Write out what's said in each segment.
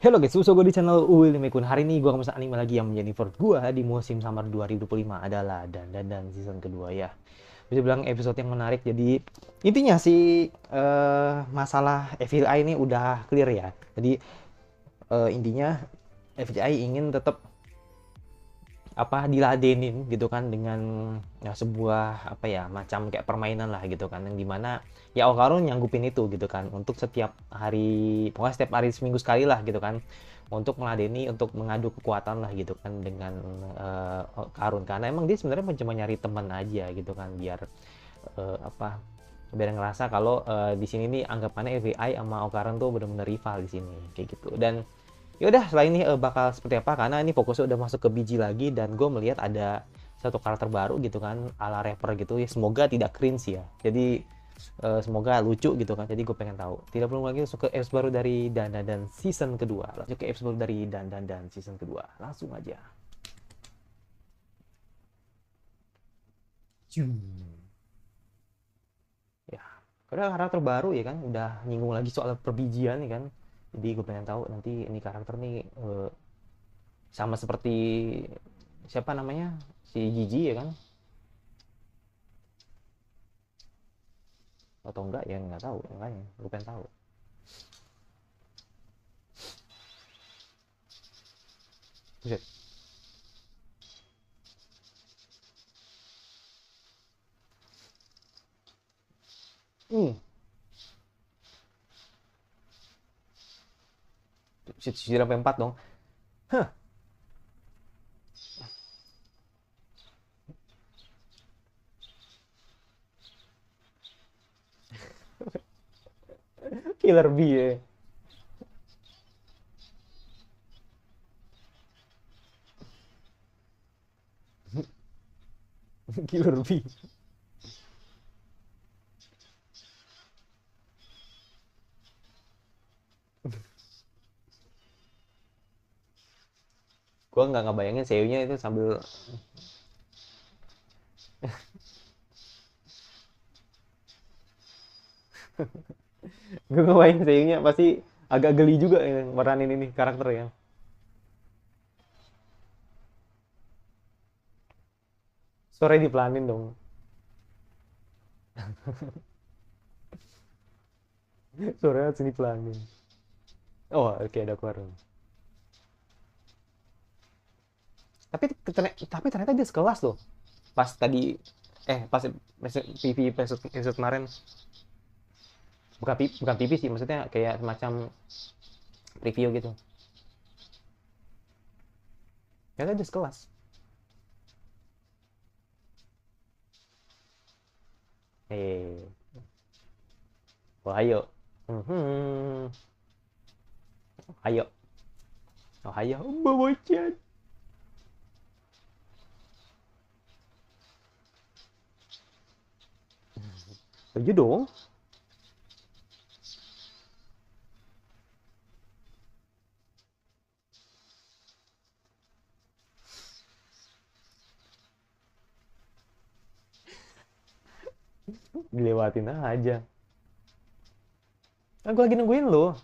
Halo guys, Uso gue di channel Uil Mekun. Hari ini gue akan masuk anime lagi yang menjadi favorit gue di musim summer 2025 adalah Dan season kedua ya. Bisa bilang episode yang menarik. Jadi intinya sih masalah FYI ini udah clear ya. Jadi intinya FYI ingin tetap diladenin gitu kan dengan ya, sebuah macam kayak permainan lah gitu kan yang dimana ya Okarun nyanggupin itu gitu kan untuk setiap hari, pokoknya setiap hari seminggu sekali lah gitu kan untuk meladeni, untuk mengadu kekuatan lah gitu kan dengan Okarun, karena emang dia sebenarnya cuma nyari teman aja gitu kan biar uh, apa biar ngerasa kalau di sini nih anggapannya FBI sama Okarun tuh benar-benar rival di sini kayak gitu. Dan yaudah, setelah ini bakal seperti apa, karena ini fokusnya udah masuk ke biji lagi dan gue melihat ada satu karakter baru gitu kan ala rapper gitu ya, semoga tidak cringe ya, jadi semoga lucu gitu kan, jadi gue pengen tahu. Tidak perlu lagi masuk ke episode baru dari Dan season kedua, langsung ke episode baru dari Dan season kedua, langsung aja. Ya, karena karakter baru ya kan, udah nyinggung lagi soal perbijian nih kan, jadi gue pengen tahu nanti ini karakter nih sama seperti siapa namanya, si Gigi ya kan, atau enggak ya nggak tahu, makanya gue pengen tahu. Buset. Hmm. Sudah sampai 4 dong. Hah. Killer Bee ya. Killer Bee. Gue nggak ngebayangin Seiyu-nya itu sambil gue ngebayangin Seiyu-nya pasti agak geli juga ya, meranin ini karakter ya. Sore dipelanin dong. Sore sini pelanin. Oh, oke, okay, ada keluar. Tapi ternyata dia sekelas loh. Pas tadi pas PV episode kemarin, bukan PV sih, maksudnya kayak semacam preview gitu. Ternyata dia sekelas. Eh, oh ayo. Hmm, ayo. Oh ayo, Mbak. Setuju dong. Dilewatin aja. Kan gue lagi nungguin lo.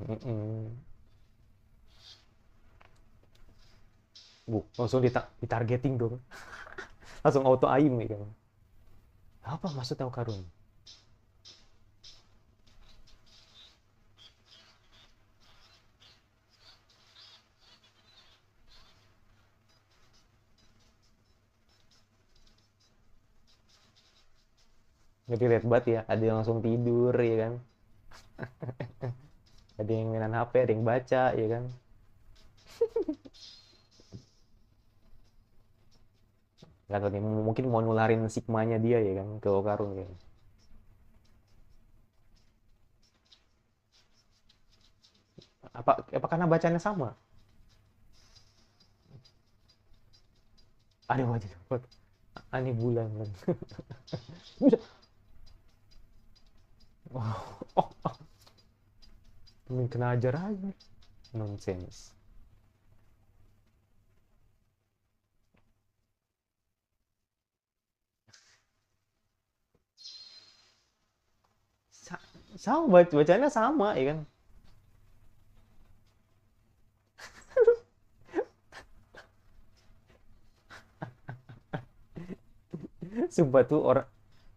Mm-mm. Langsung ditargeting dong. Langsung auto aim ya kan. Apa maksudnya Karun? Jadi red banget ya. Ada yang langsung tidur ya kan. Ada yang mainan HP, ada yang baca ya kan. Gak tahu nih, mungkin mau nularin sigmanya dia ya kan ke Karun ya. Apa karena bacanya sama? Ada wajah dapat. Aneh bulan kan. Bisa. Oh, oh, kena ajar aja. Nonsense. Sama, bacanya sama ya kan. Sumpah tuh orang,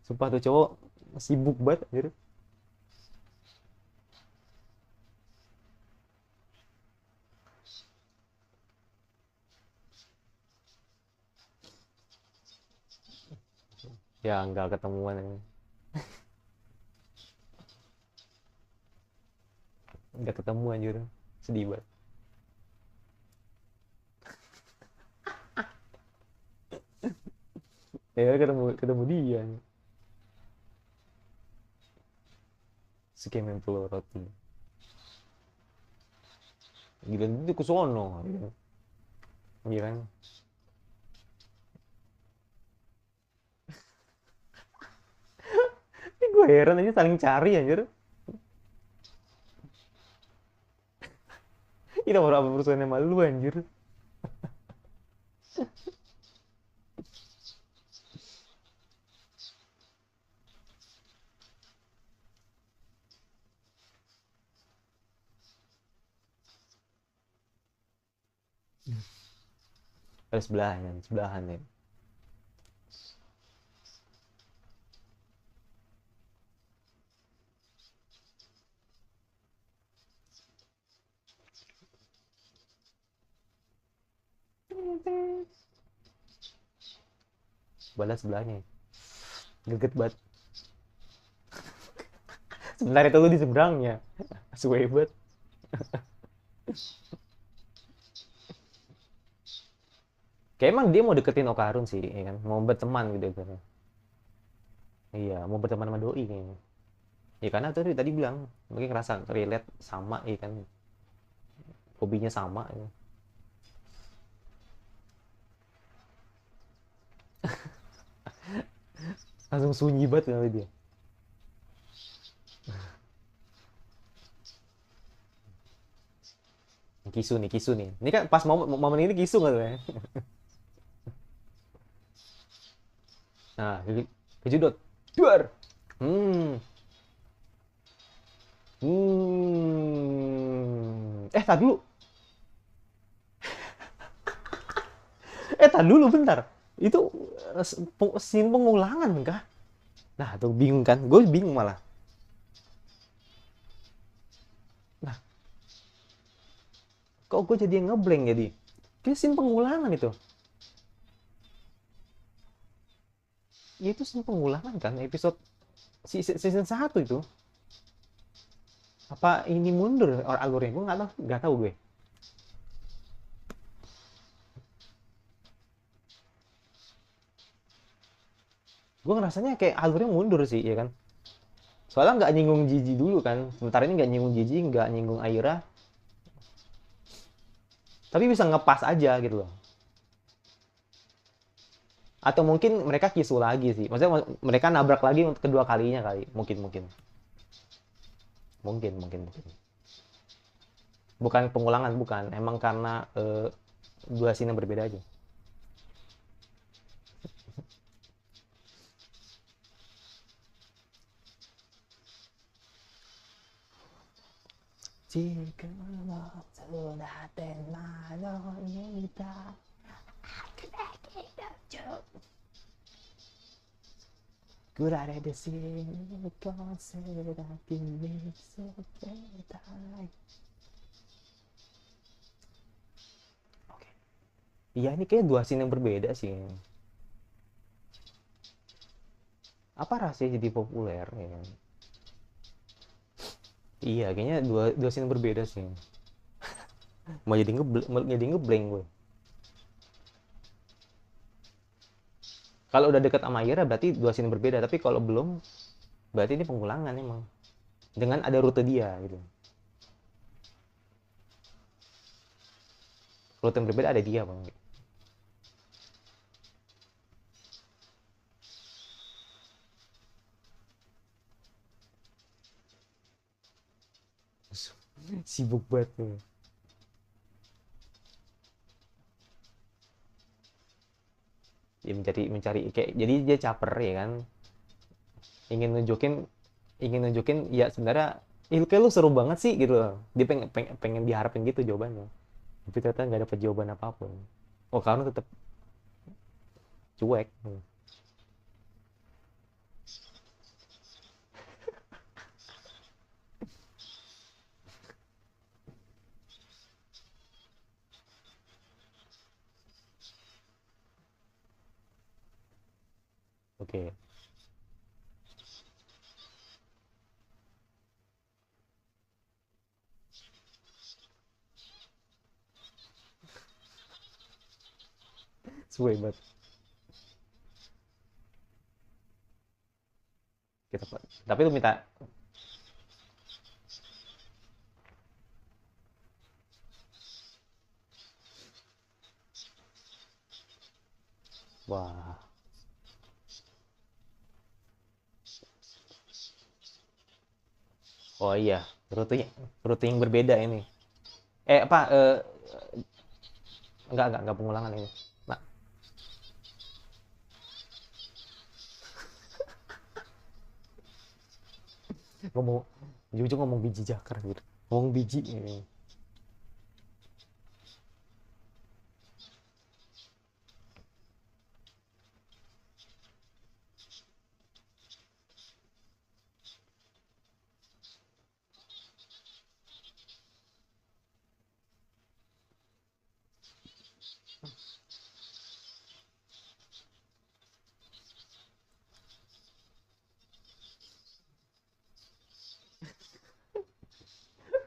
sumpah tuh cowok sibuk banget anjir. Ya nggak ketemuan anjir. Nggak ketemu anjir, sedih banget. Ya ketemu ketemu dia skema pulau roti, gila itu ke sono gitu. Iya kan. Ini gue heran aja saling cari anjir. Ini nomor apa perusahaan sama lu anjir. Ada sebelahan, sebelahan ya. Balas sebelahnya. Greget banget. Sebentar itu lu di seberangnya. Suwe banget. Kayak emang dia mau deketin Okarun sih, ya kan? Mau berteman gitu kan. Iya, mau berteman sama doi kayaknya. Ya karena tadi bilang, mungkin ngerasa relate sama, ya kan? Hobinya sama. Ya. Langsung sunyi banget kali dia. Kisu nih, kisu nih. Ini kan pas momen ini kisu nggak tuh ya? Nah, kejedot. Duar. Hmm. Tak dulu. Tak dulu bentar. Itu scene pengulangan kah? Nah, tuh bingung kan? Gue bingung malah. Nah, kok gue jadi ngeblank jadi? Kayak scene pengulangan itu. Ya itu scene pengulangan kan episode season 1 itu. Apa ini mundur orang alurnya? Gue nggak tahu gue. Gue ngerasanya kayak alurnya mundur sih, ya kan? Soalnya nggak nyinggung Jiji dulu kan. Sementara ini nggak nyinggung Jiji, nggak nyinggung Aira. Tapi bisa ngepas aja gitu loh. Atau mungkin mereka kisu lagi sih. Maksudnya mereka nabrak lagi untuk kedua kalinya kali. Mungkin, mungkin. Mungkin, mungkin, mungkin. Bukan pengulangan, bukan. Emang karena dua scene yang berbeda aja. Jika sudah tenang kurang ada di sini kau sedang pilih sebentar. Oke. Iya ini kayak dua scene yang berbeda sih. Apa rahasia jadi populer ya? Iya kayaknya dua dua scene yang berbeda sih. Mau jadi ngeblank gue. Kalau udah deket sama Ira berarti dua scene berbeda, tapi kalau belum berarti ini pengulangan emang. Dengan ada rute dia gitu. Rute yang berbeda ada dia bang. Sibuk banget tuh. Ya, mencari mencari kayak jadi dia caper ya kan, ingin nunjukin ingin nunjukin ya sebenarnya kayak lu seru banget sih gitu loh. Dia pengen diharapin gitu jawabannya, tapi ternyata nggak dapet jawaban apapun. Oh, karena tetap cuek. Oke. Sesuai banget kita. Tapi lu minta, wah, oh iya, rute rute yang berbeda ini. Apa, enggak pengulangan ini. Nah, ngomong jujur ngomong biji jakar gitu. Ngomong biji ini.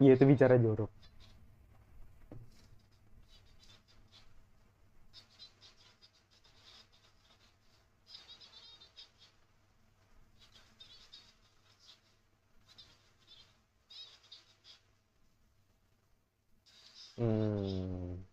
Iya itu bicara jorok. Hmm,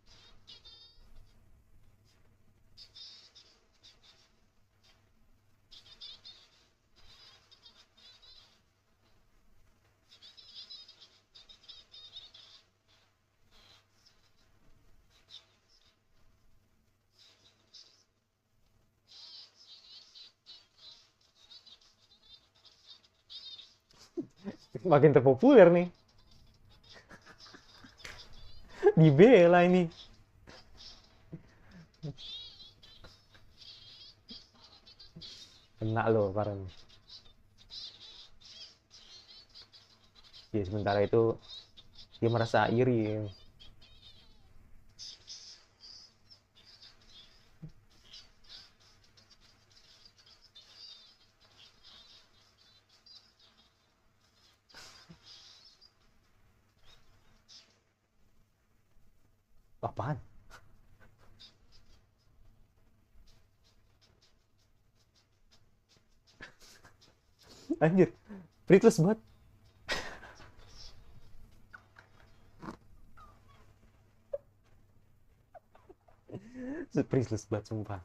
makin terpopuler nih. Dibela ini. Kena loh parah nih. Ya sementara itu dia merasa iri. Apaan? Anjir, Pritless banget. Pritless banget sumpah.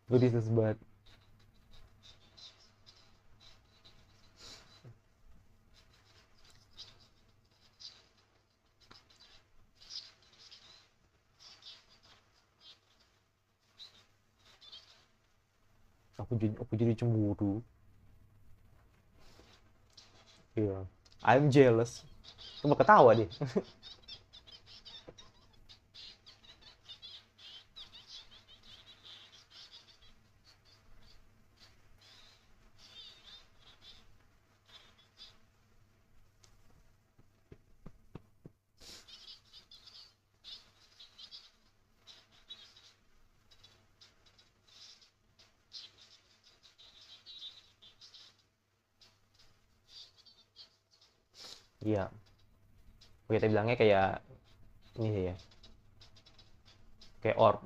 Pritless banget. Aku jadi cemburu. Iya. I'm jealous. Cuma ketawa deh. Iya. Kita bilangnya kayak ini sih ya. Kayak orb.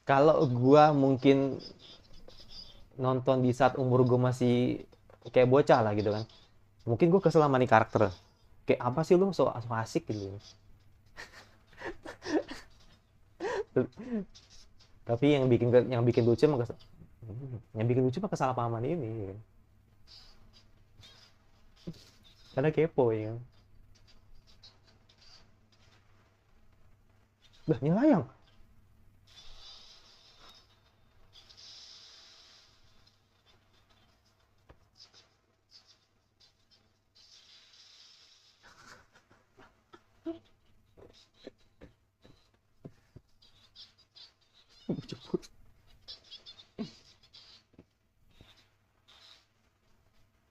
Kalau gua mungkin nonton di saat umur gua masih kayak bocah lah gitu kan. Mungkin gua kesel sama nih karakter. Kayak apa sih lu so asik gitu. Tapi yang bikin lucu mah yang bikin lucu mah kesalahpahaman ini. Karena kepo ya. Lah nyelayang.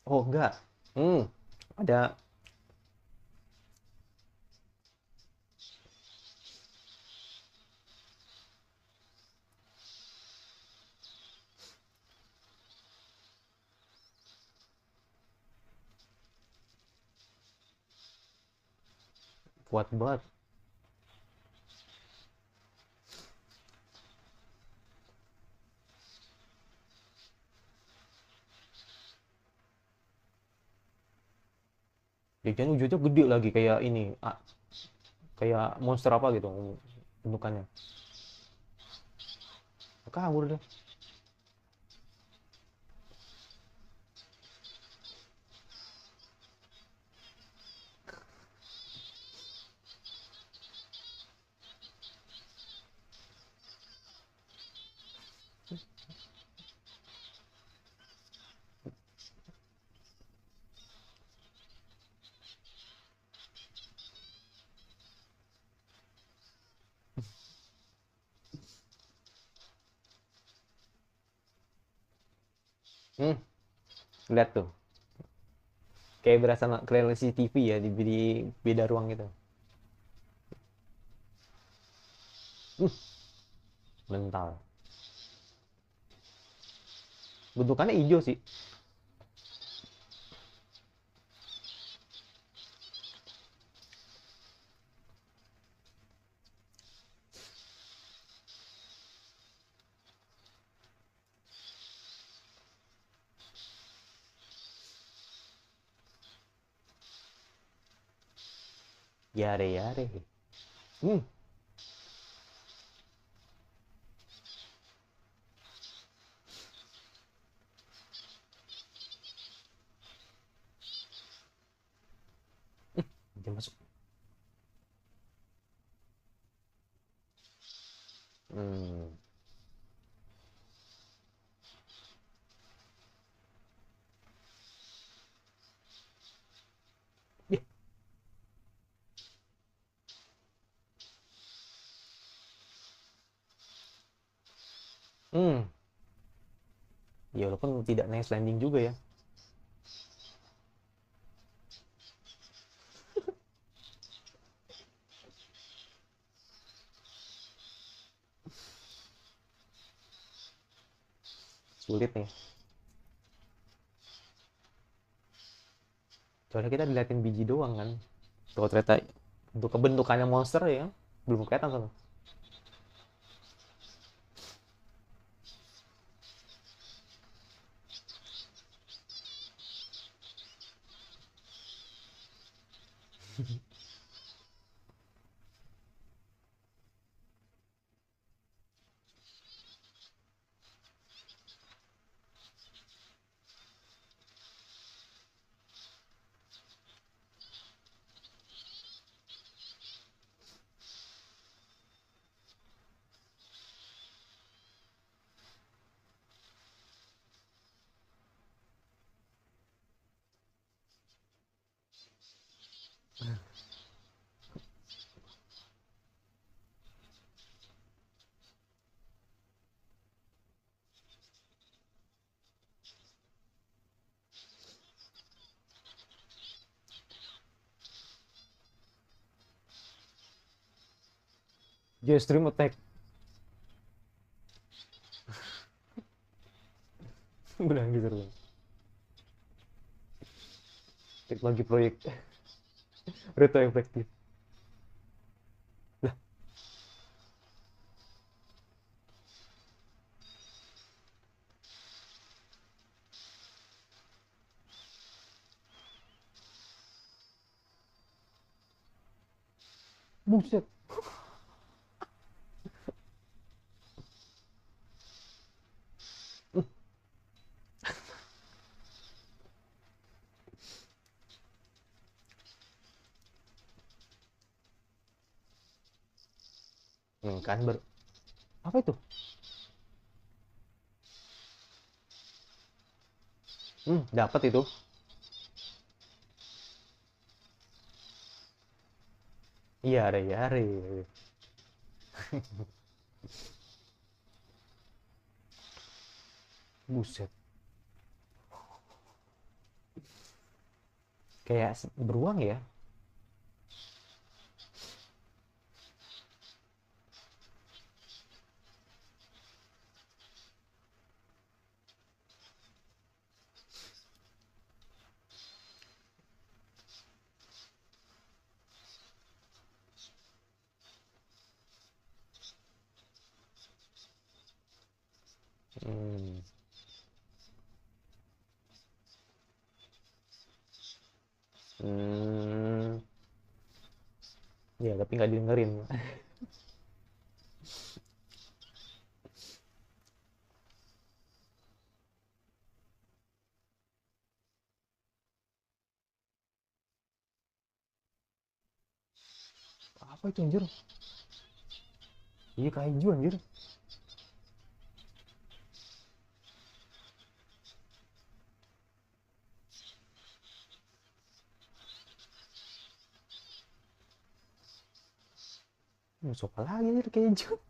Oh enggak. Ada kuat banget. Jajan wujudnya gede lagi kayak ini, kayak monster apa gitu bentukannya. Kabur deh. Hmm, lihat tuh. Kayak berasa kayak CCTV ya di beda ruang gitu. Hmm, mental. Bentukannya hijau sih. Yare yare. Hmm, dia masuk. Hmm. Ih, hmm. Ya walaupun tidak nice landing juga ya. Sulit nih. Soalnya kita diliatin biji doang kan. Tuh ternyata untuk kebentukannya monster ya belum kelihatan soalnya. Dia stream attack. Udah gitu loh. Lagi proyek retro efektif. Lah, buset. Kan apa itu? Dapat itu. Iya, are. Buset. Kayak beruang ya. Hmm. Hmm. Ya, tapi nggak didengerin. Apa itu anjir? Iya, kaiju anjir. Musuh apa lagi anjir kaiju?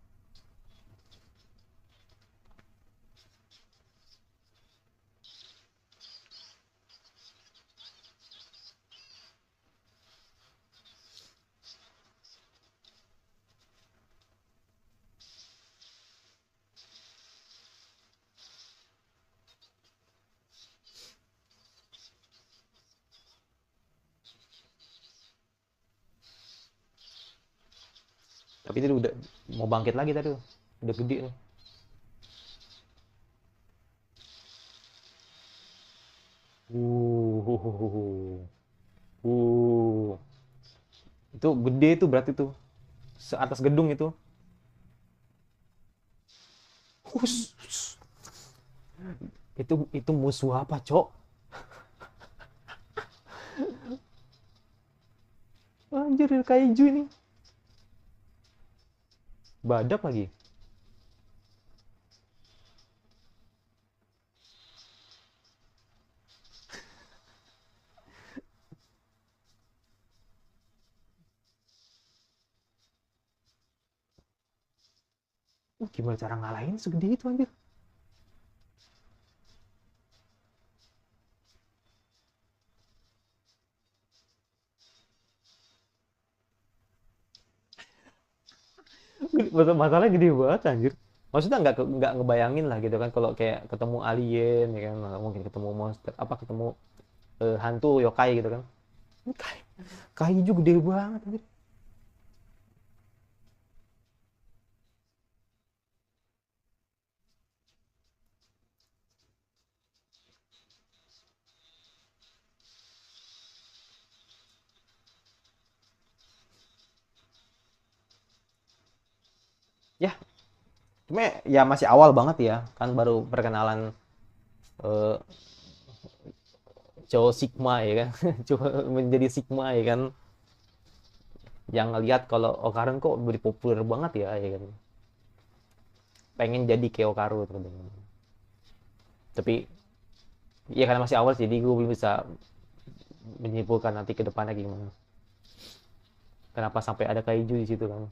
Tapi itu udah mau bangkit lagi tadi tuh. Udah gede tuh. Uh, uh. Itu gede itu berarti tuh. Seatas gedung itu. Hus. Itu musuh apa, Cok? Anjir, kaiju ini. Badak lagi. Gimana cara ngalahin segede itu anjir? Masalahnya gede banget anjir. Maksudnya nggak ngebayangin lah gitu kan kalau kayak ketemu alien ya kan, mungkin ketemu monster apa ketemu hantu yokai gitu kan. Kaiju gede banget anjir. Ya, cuma ya masih awal banget ya, kan baru perkenalan eh, cowok Sigma ya kan, cowok menjadi Sigma ya kan, yang ngelihat kalau Okarun kok beri populer banget ya kan, pengen jadi kayak Okaru teman-teman. Tapi ya karena masih awal sih, jadi gue belum bisa menyimpulkan nanti ke depannya gimana. Kenapa sampai ada kaiju di situ kan?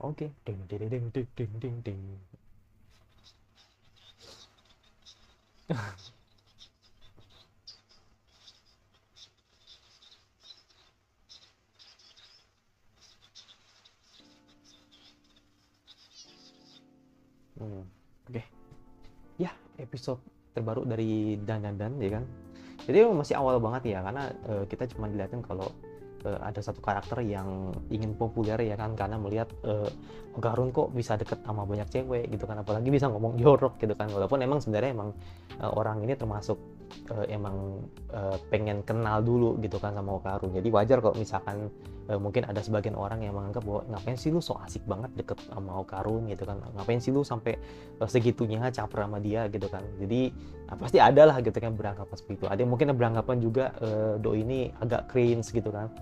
Oke, ding ding ding ding ding ding ding. Hmm. Oke, ya episode terbaru dari Dan ya kan. Jadi masih awal banget ya, karena kita cuma dilihatin kalau ada satu karakter yang ingin populer ya kan, karena melihat Ogarun kok bisa deket sama banyak cewek gitu kan, apalagi bisa ngomong jorok gitu kan, walaupun emang sebenarnya emang orang ini termasuk emang pengen kenal dulu gitu kan sama Ogarun. Jadi wajar kok misalkan mungkin ada sebagian orang yang menganggap bahwa ngapain sih lu so asik banget deket sama Ogarun gitu kan, ngapain sih lu sampai segitunya caper sama dia gitu kan. Jadi pasti ada lah gitu kan beranggapan seperti itu. Ada yang mungkin beranggapan juga doi ini agak cringe gitu kan.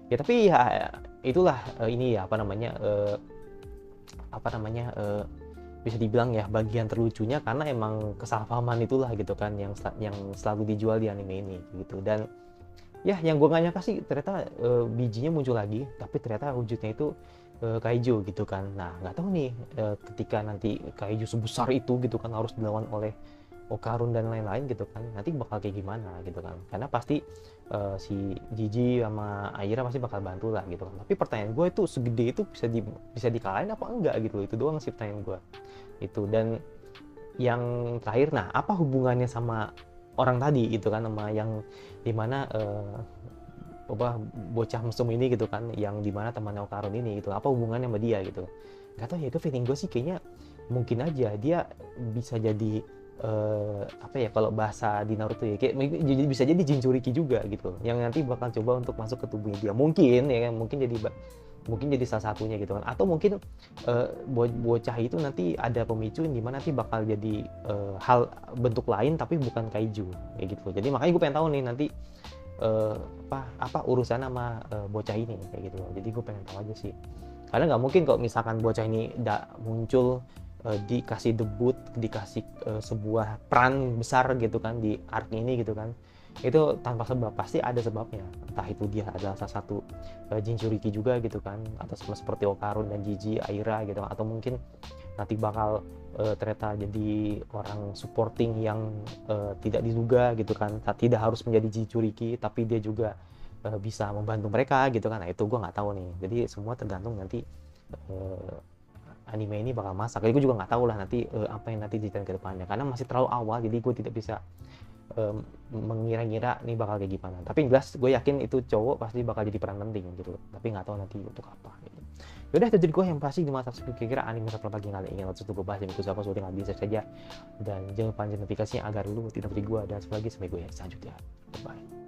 Ya tapi ya itulah ini ya bisa dibilang ya bagian terlucunya, karena emang kesalahpahaman itulah gitu kan yang selalu dijual di anime ini gitu. Dan ya yang gue gak nyangka sih ternyata bijinya muncul lagi, tapi ternyata wujudnya itu kaiju gitu kan. Nah nggak tahu nih ketika nanti kaiju sebesar itu gitu kan harus dilawan oleh Okarun dan lain-lain gitu kan, nanti bakal kayak gimana gitu kan, karena pasti si Jiji sama Aira pasti bakal bantu lah gitu kan. Tapi pertanyaan gue itu segede itu bisa dikalahin apa enggak gitu, itu doang sih pertanyaan gue itu. Dan yang terakhir, nah apa hubungannya sama orang tadi gitu kan, sama yang dimana bocah mesum ini gitu kan, yang dimana temannya Okarun ini gitu, apa hubungannya sama dia gitu. Nggak tahu ya, itu feeling gue sih kayaknya mungkin aja dia bisa jadi kalau bahasa di Naruto ya kayak bisa jadi Jinchuriki juga gitu, yang nanti bakal coba untuk masuk ke tubuhnya dia, mungkin ya kan, mungkin jadi salah satunya gitu kan. Atau mungkin bocah itu nanti ada pemicu di mana nanti bakal jadi hal bentuk lain tapi bukan kaiju kayak gitu. Jadi makanya gue pengen tahu nih nanti apa urusan sama bocah ini kayak gitu. Jadi gue pengen tahu aja sih, karena nggak mungkin kalau misalkan bocah ini muncul dikasih debut, dikasih sebuah peran besar gitu kan di arc ini gitu kan, itu tanpa sebab, pasti ada sebabnya. Entah itu dia adalah salah satu Jinchuriki juga gitu kan, atau seperti Okarun dan Jiji, Aira gitu, atau mungkin nanti bakal ternyata jadi orang supporting yang tidak diduga gitu kan, tidak harus menjadi Jinchuriki tapi dia juga bisa membantu mereka gitu kan. Nah itu gue nggak tahu nih, jadi semua tergantung nanti anime ini bakal masak. Jadi gue juga nggak tahu lah nanti apa yang nanti diceritain ke depannya, karena masih terlalu awal, jadi gue tidak bisa mengira-ngira nih bakal kayak gimana. Tapi jelas gue yakin itu cowok pasti bakal jadi peran penting gitu, tapi nggak tahu nanti untuk apa gitu. Yaudah, itu jadi gue yang pasti dimasak kira-kira anime satu lagi kalian ingin langsung gue bahas, itu siapa sudah nggak bisa saja, dan jangan lupa notifikasinya agar lu tidak beri gue dan lagi sampai gue selanjutnya. Bye.